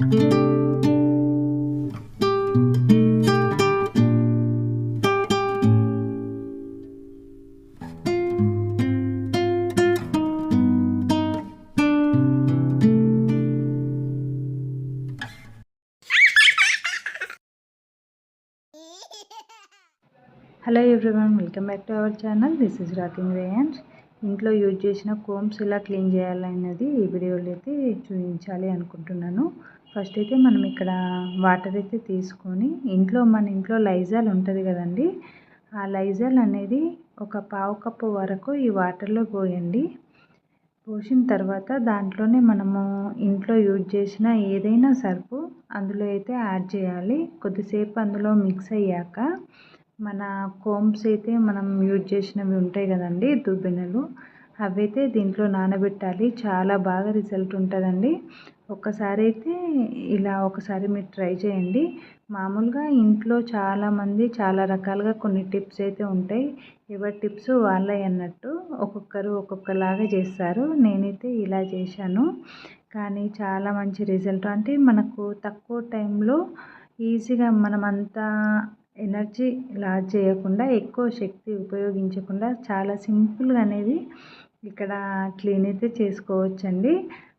Hello everyone, welcome back to our channel. This is rocking Rayans. ఇంట్లో use చేసిన combs ఎలా clean చేయాలనేది ఈ వీడియోలో అయితే చూపించాలి అనుకుంటున్నాను. ఫస్ట్ అయితే మనం ఇక్కడ వాటర్ అయితే తీసుకొని మన ఇంట్లో లైజాల్ ఉంటుంది కదండి, ఆ లైజాల్ అనేది ఒక పావు కప్పు వరకు ఈ వాటర్లో పోయండి. పోసిన తర్వాత దాంట్లోనే మనము ఇంట్లో యూజ్ చేసిన ఏదైనా సర్ఫ్ అందులో అయితే యాడ్ చేయాలి. కొద్దిసేపు అందులో మిక్స్ అయ్యాక మన కోమ్స్ అయితే మనం యూజ్ చేసినవి ఉంటాయి కదండి, దువ్వెనలు, అవైతే దీంట్లో నానబెట్టాలి. చాలా బాగా రిజల్ట్ ఉంటుందండి. ఒకసారి మీరు ట్రై చేయండి. మామూలుగా ఇంట్లో చాలామంది చాలా రకాలుగా కొన్ని టిప్స్ అయితే ఉంటాయి. ఎవరి టిప్స్ వాళ్ళవి అన్నట్టు ఒక్కొక్కరు ఒక్కొక్కలాగా చేస్తారు. నేనైతే ఇలా చేశాను, కానీ చాలా మంచి రిజల్ట్. అంటే మనకు తక్కువ టైంలో ఈజీగా మనమంతా ఎనర్జీ లాస్ చేయకుండా, ఎక్కువ శక్తి ఉపయోగించకుండా చాలా సింపుల్గా అనేది ఇక్కడ క్లీన్ అయితే చేసుకోవచ్చండి.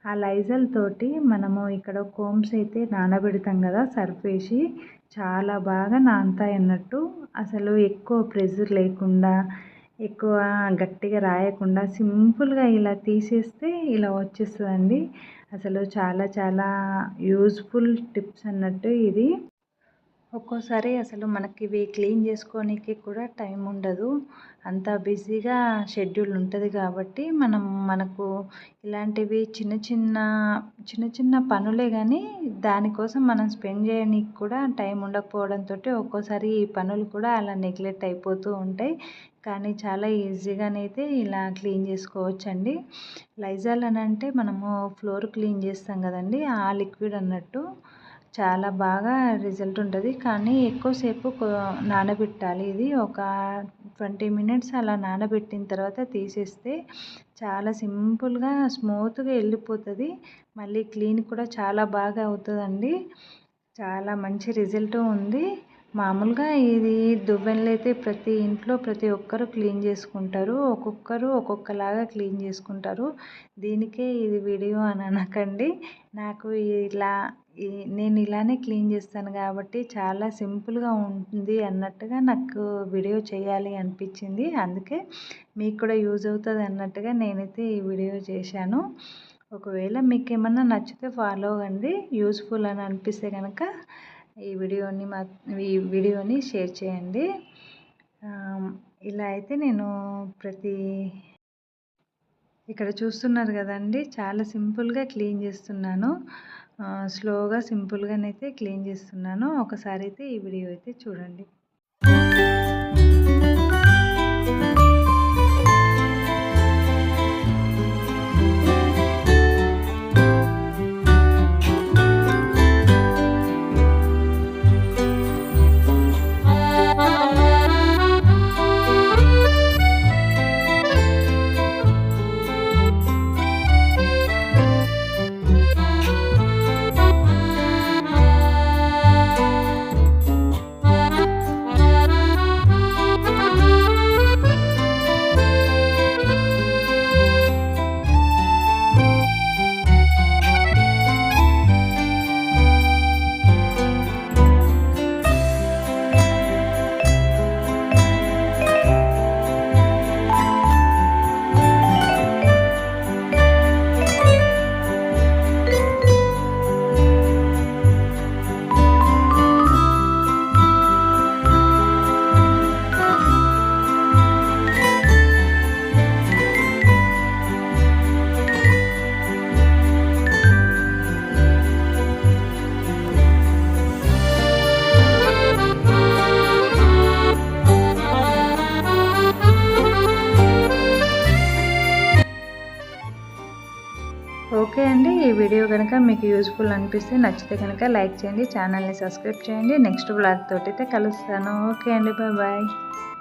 ఆ లైజాల్ తోటి మనము ఇక్కడ కోమ్స్ అయితే నానబెడతాం కదా సర్ఫ్ వేసి, చాలా బాగా నానతాయి అన్నట్టు. అసలు ఎక్కువ ప్రెజర్ లేకుండా, ఎక్కువ గట్టిగా రాయకుండా సింపుల్గా ఇలా తీసేస్తే ఇలా వచ్చేస్తుందండి. అసలు చాలా చాలా యూజ్ఫుల్ టిప్స్ అన్నట్టు ఇది. ఒక్కోసారి అసలు మనకి ఇవి క్లీన్ చేసుకోనికి కూడా టైం ఉండదు, అంత బిజీగా షెడ్యూల్ ఉంటుంది. కాబట్టి మనకు ఇలాంటివి చిన్న చిన్న పనులే, కానీ దానికోసం మనం స్పెండ్ చేయడానికి కూడా టైం ఉండకపోవడంతో ఒక్కోసారి ఈ పనులు కూడా అలా నెగ్లెక్ట్ అయిపోతూ ఉంటాయి. కానీ చాలా ఈజీగానైతే ఇలా క్లీన్ చేసుకోవచ్చండి. లైజాల్ అని అంటే మనము ఫ్లోర్ క్లీన్ చేస్తాం కదండి, ఆ లిక్విడ్ అన్నట్టు. చాలా బాగా రిజల్ట్ ఉంటుంది, కానీ ఎక్కువసేపు నానబెట్టాలి. ఇది ఒక 20 మినిట్స్ అలా నానబెట్టిన తర్వాత తీసేస్తే చాలా సింపుల్గా స్మూత్గా వెళ్ళిపోతుంది. మళ్ళీ క్లీన్ కూడా చాలా బాగా అవుతుందండి. చాలా మంచి రిజల్ట్ ఉంది. మామూలుగా ఇది దువ్వెనలు అయితే ప్రతి ఇంట్లో ప్రతి ఒక్కరు క్లీన్ చేసుకుంటారు. ఒక్కొక్కరు ఒక్కొక్కలాగా క్లీన్ చేసుకుంటారు. దీనికే ఇది వీడియో అని అనకండి. నాకు నేను ఇలానే క్లీన్ చేస్తాను కాబట్టి చాలా సింపుల్గా ఉంటుంది అన్నట్టుగా నాకు వీడియో చేయాలి అనిపించింది. అందుకే మీకు కూడా యూజ్ అవుతుంది అన్నట్టుగా నేనైతే ఈ వీడియో చేశాను. ఒకవేళ మీకు ఏమన్నా నచ్చితే ఫాలో అవ్వండి. యూజ్ఫుల్ అని అనిపిస్తే కనుక ఈ వీడియోని షేర్ చేయండి. ఇలా అయితే నేను ఇక్కడ చూస్తున్నారు కదండి, చాలా సింపుల్గా క్లీన్ చేస్తున్నాను. స్లోగా సింపుల్గానైతే క్లీన్ చేస్తున్నాను. ఒకసారి అయితే ఈ వీడియో అయితే చూడండి. ఓకే అండి, ఈ వీడియో కనుక మీకు యూజ్ఫుల్ అనిపిస్తే నచ్చితే కనుక లైక్ చేయండి, ఛానల్ని సబ్స్క్రైబ్ చేయండి. నెక్స్ట్ బ్లాగ్ తోటి అయితే కలుస్తాను. ఓకే అండి, బాయ్.